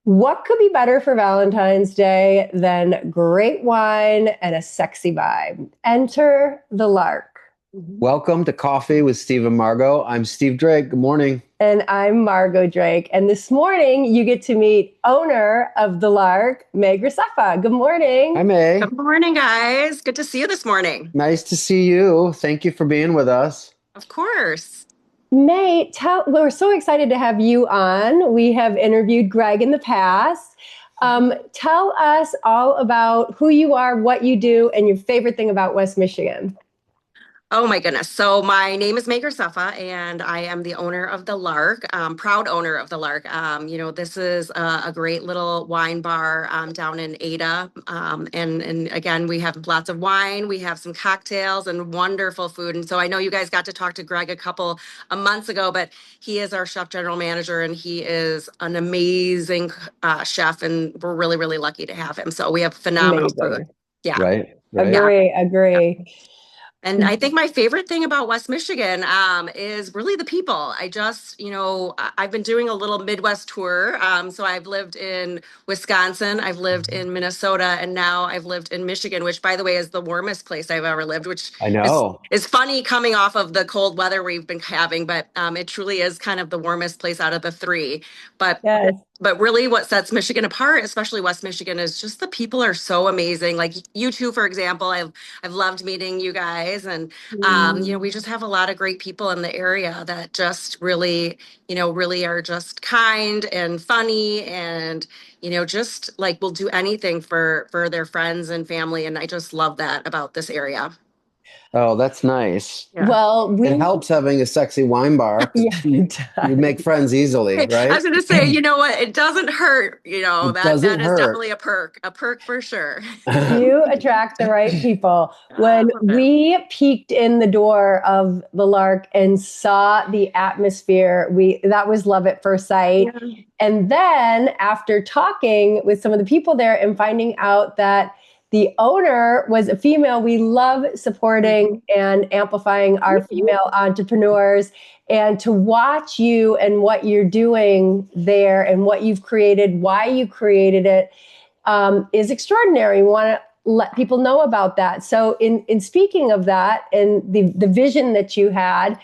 What could be better for Valentine's Day than great wine and a sexy vibe? Enter the Lark. Welcome to Coffee with Steve Margaux. I'm Steve Drake. Good morning. And I'm Margot Drake. And this morning you get to meet owner of the Lark, May Graceffa. Good Hi, morning. May. Good morning, guys. Good to see you this morning. Nice to see you. Thank you for being with us. Of course. May, we're so excited to have you on. We have interviewed Greg in the past. Tell us all about who you are, what you do, and your favorite thing about West Michigan. Oh my goodness. So my name is May Graceffa, and I am the owner of the Lark, proud owner of the Lark. This is a great little wine bar down in Ada. And again, we have lots of wine, we have some cocktails and wonderful food. And so I know you guys got to talk to Greg a couple of months ago, but he is our chef general manager, and he is an amazing chef, and we're really, really lucky to have him. So we have phenomenal food. Amazing. Yeah. Right, right. Yeah. Agree. And I think my favorite thing about West Michigan is really the people. I've been doing a little Midwest tour. So I've lived in Wisconsin, I've lived in Minnesota, and now I've lived in Michigan, which, by the way, is the warmest place I've ever lived, which I is, know. is funny coming off of the cold weather we've been having, but it truly is kind of the warmest place out of the three. But Yes. but really, what sets Michigan apart, especially West Michigan, is just the people are so amazing. Like you two, for example, I've loved meeting you guys, and we just have a lot of great people in the area that just really, really are just kind and funny, and just like will do anything for their friends and family. And I just love that about this area. Oh, that's nice. Yeah. Well, It helps having a sexy wine bar because yeah, you, it you does. make friends easily, I right? was going to say, you know what? It doesn't hurt. It That doesn't that is hurt. definitely a perk for sure. You attract the right people. I When love it. we peeked in the door of the Lark and saw the atmosphere, we that was love at first sight. Yeah. And then after talking with some of the people there and finding out that the owner was a female, we love supporting and amplifying our female entrepreneurs. And to watch you and what you're doing there and what you've created, why you created it, is extraordinary. We want to let people know about that. So, in speaking of that and the vision that you had,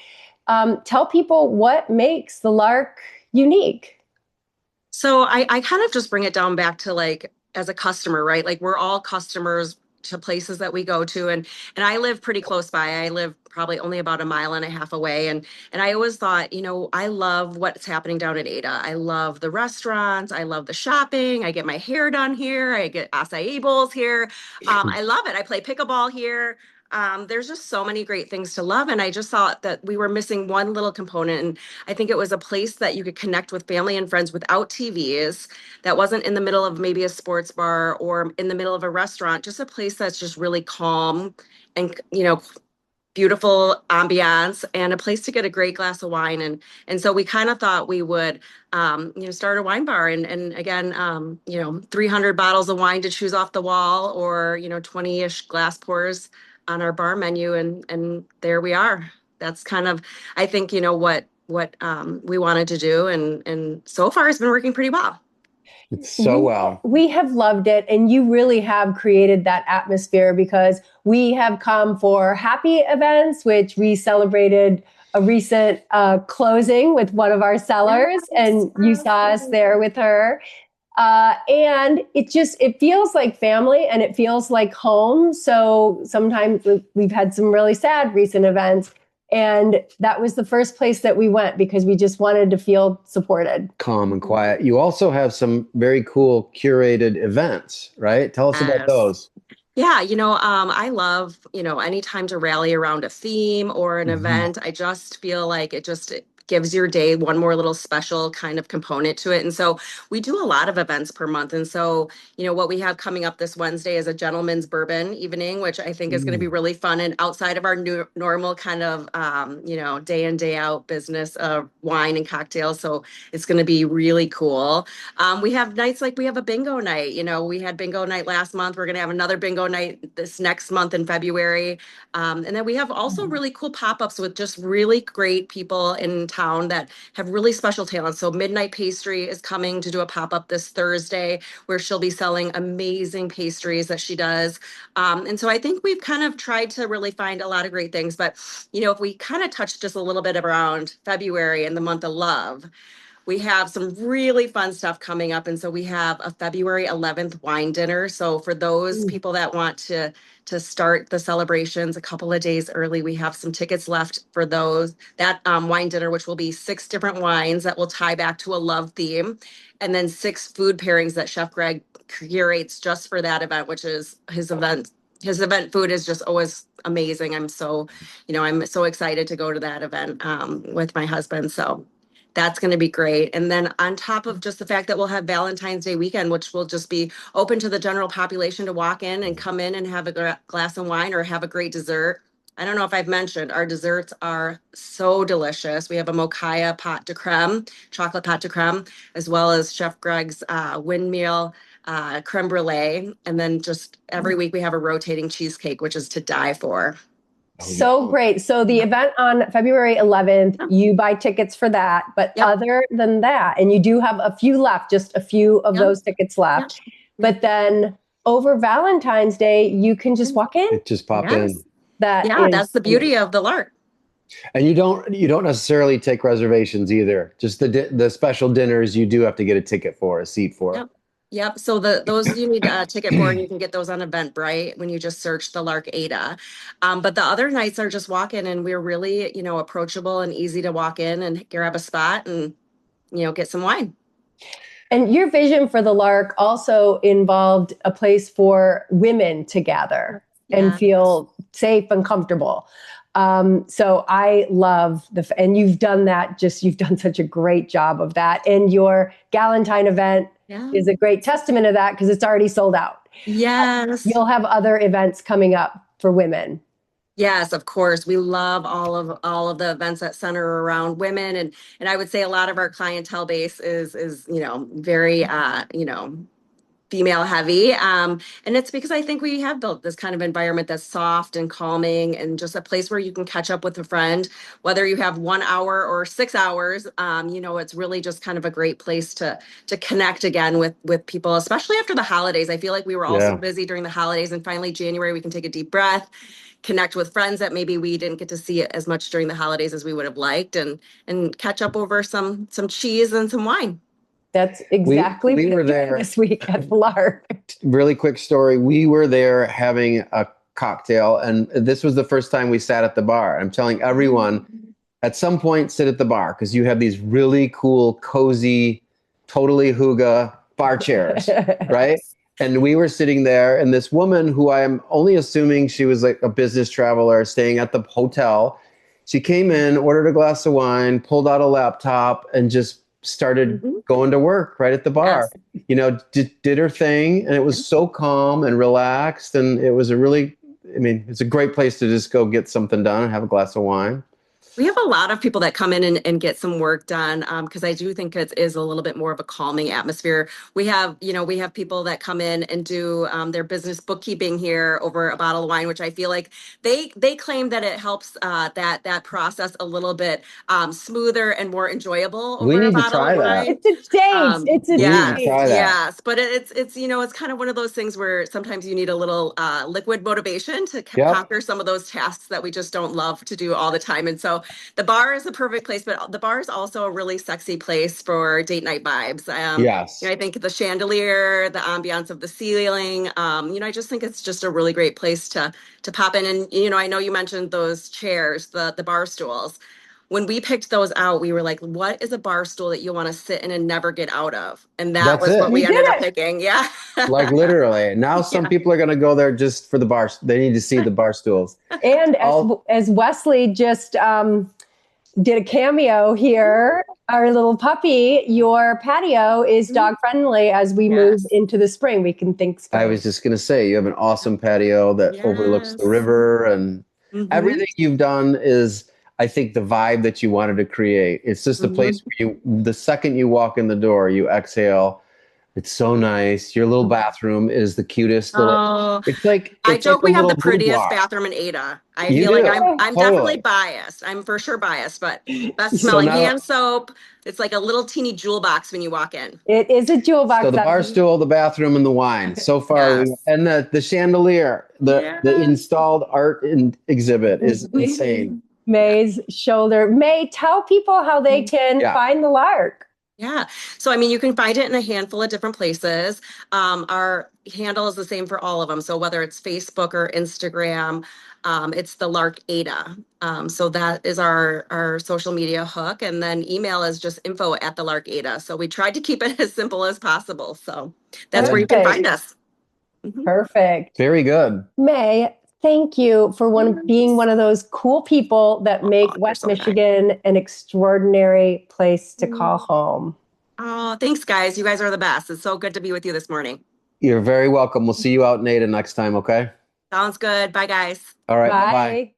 tell people what makes the Lark unique. So I kind of just bring it down back to, like, as a customer, right? Like, we're all customers to places that we go to, and I live pretty close by. I live probably only about a mile and a half away, and I always thought, I love what's happening down in Ada. I love the restaurants, I love the shopping. I get my hair done here. I get acai bowls here. I love it. I play pickleball here. There's just so many great things to love, and I just thought that we were missing one little component. And I think it was a place that you could connect with family and friends without TVs, that wasn't in the middle of maybe a sports bar or in the middle of a restaurant, just a place that's just really calm and, beautiful ambiance, and a place to get a great glass of wine. And so we kind of thought we would, start a wine bar, and again, 300 bottles of wine to choose off the wall, or, 20-ish glass pours on our bar menu. And there we are. That's kind of, I think, what we wanted to do. And so far it's been working pretty well. It's so We well. we have loved it, and you really have created that atmosphere because we have come for happy events, which we celebrated a recent closing with one of our sellers, and you saw us there with her. And it feels like family and it feels like home. So sometimes we've had some really sad recent events. And that was the first place that we went because we just wanted to feel supported. Calm and quiet. You also have some very cool curated events, right? Tell us about Yes. those. Yeah, I love, any time to rally around a theme or an Mhm. event. I just feel like it gives your day one more little special kind of component to it. And so we do a lot of events per month. And so, what we have coming up this Wednesday is a gentleman's bourbon evening, which I think is going to be Mm. really fun and outside of our normal kind of, day in, day out business of wine and cocktails. So it's going to be really cool. We have nights like we have a bingo night. We had bingo night last month. We're going to have another bingo night this next month in February. And then we have also really cool pop ups with just really great people in town that have really special talents. So Midnight Pastry is coming to do a pop-up this Thursday where she'll be selling amazing pastries that she does. And so I think we've kind of tried to really find a lot of great things. But, if we kind of touch just a little bit around February and the month of love, we have some really fun stuff coming up. And so we have a February 11th wine dinner. So for those people that want to start the celebrations a couple of days early, we have some tickets left for that wine dinner, which will be 6 different wines that will tie back to a love theme, and then 6 food pairings that Chef Greg curates just for that event, which is his event. His event food is just always amazing. I'm so excited to go to that event with my husband. So that's going to be great. And then on top of just the fact that we'll have Valentine's Day weekend, which will just be open to the general population to walk in and come in and have a glass of wine or have a great dessert. I don't know if I've mentioned, our desserts are so delicious. We have a mochaia pot de creme, chocolate pot de creme, as well as Chef Greg's windmill creme brulee. And then just every week we have a rotating cheesecake, which is to die for. So great. So the event on February 11th, you buy tickets for that. But other than that, and you do have a few left, just a few of those tickets left. But then over Valentine's Day, you can just walk in. Just pop in. That's the beauty of the Lark. And you don't necessarily take reservations either. Just the special dinners you do have to get a ticket for, a seat for. Yep. So those you need a ticket for, and you can get those on Eventbrite when you just search the Lark Ada. But the other nights are just walk in, and we're really, approachable and easy to walk in and grab a spot and, get some wine. And your vision for the Lark also involved a place for women to gather and feel safe and comfortable. So I love and you've done that. You've done such a great job of that. And your Galentine event is a great testament of that because it's already sold out. Yes. You'll have other events coming up for women. Yes, of course. We love all of the events that center around women. And I would say a lot of our clientele base is very, female heavy. And it's because I think we have built this kind of environment that's soft and calming and just a place where you can catch up with a friend, whether you have 1 hour or 6 hours. It's really just kind of a great place to connect again with people, especially after the holidays. I feel like we were all so busy during the holidays, and finally January, we can take a deep breath, connect with friends that maybe we didn't get to see as much during the holidays as we would have liked, and catch up over some cheese and some wine. That's exactly we were there this week at the Lark. Really quick story. We were there having a cocktail, and this was the first time we sat at the bar. I'm telling everyone, at some point, sit at the bar because you have these really cool, cozy, totally hygge bar chairs, right? And we were sitting there, and this woman who I am only assuming she was like a business traveler staying at the hotel, she came in, ordered a glass of wine, pulled out a laptop, and just started going to work right at the bar. Did her thing, and it was so calm and relaxed, and it was it's a great place to just go get something done and have a glass of wine. We have a lot of people that come in and get some work done because I do think it is a little bit more of a calming atmosphere. We have people that come in and do their business bookkeeping here over a bottle of wine, which I feel like they claim that it helps that process a little bit smoother and more enjoyable over a bottle of wine. It's a date. It's a date. Yes, but it's kind of one of those things where sometimes you need a little liquid motivation to conquer some of those tasks that we just don't love to do all the time. And so the bar is a perfect place, but the bar is also a really sexy place for date night vibes. I think the chandelier, the ambiance of the ceiling, I just think it's just a really great place to pop in. And, I know you mentioned those chairs, the bar stools. When we picked those out, we were like, what is a bar stool that you want to sit in and never get out of? And that's what we ended up picking. Yeah. Like literally. Now some people are going to go there just for the bar. They need to see the bar stools. And as Wesley just did a cameo here, our little puppy, your patio is dog friendly as we move into the spring. We can think. I was just going to say, you have an awesome patio that overlooks the river, and everything you've done is, I think, the vibe that you wanted to create. It's just a place where the second you walk in the door, you exhale It's so nice. Your little bathroom is the cutest little. Oh, It's like I a joke we have little the prettiest boudoir. bathroom in Ada. I You feel like do, I'm definitely totally. biased. I'm for sure biased, but best So smelling now, hand soap. It's like a little teeny jewel box when you walk in. It is a jewel so box. the bar stool, the bathroom, and the wine. So far, Yes. and the chandelier, the Yes. installed art exhibit is insane. May's shoulder. May, tell people how they can Yeah. find the Lark. Yeah. So, I mean, you can find it in a handful of different places. Our handle is the same for all of them. So, whether it's Facebook or Instagram, it's the Lark Ada. So, that is our social media hook. And then email is just info at the Lark Ada. So, we tried to keep it as simple as possible. So, that's where you can find us. Mhm. Perfect. Very good. May, thank you for being one of those cool people that make you're West so kind. Michigan an extraordinary place to call home. Oh, thanks, guys. You guys are the best. It's so good to be with you this morning. You're very welcome. We'll see you out in Ada next time, okay? Sounds good. Bye, guys. All right. Bye-bye. Bye.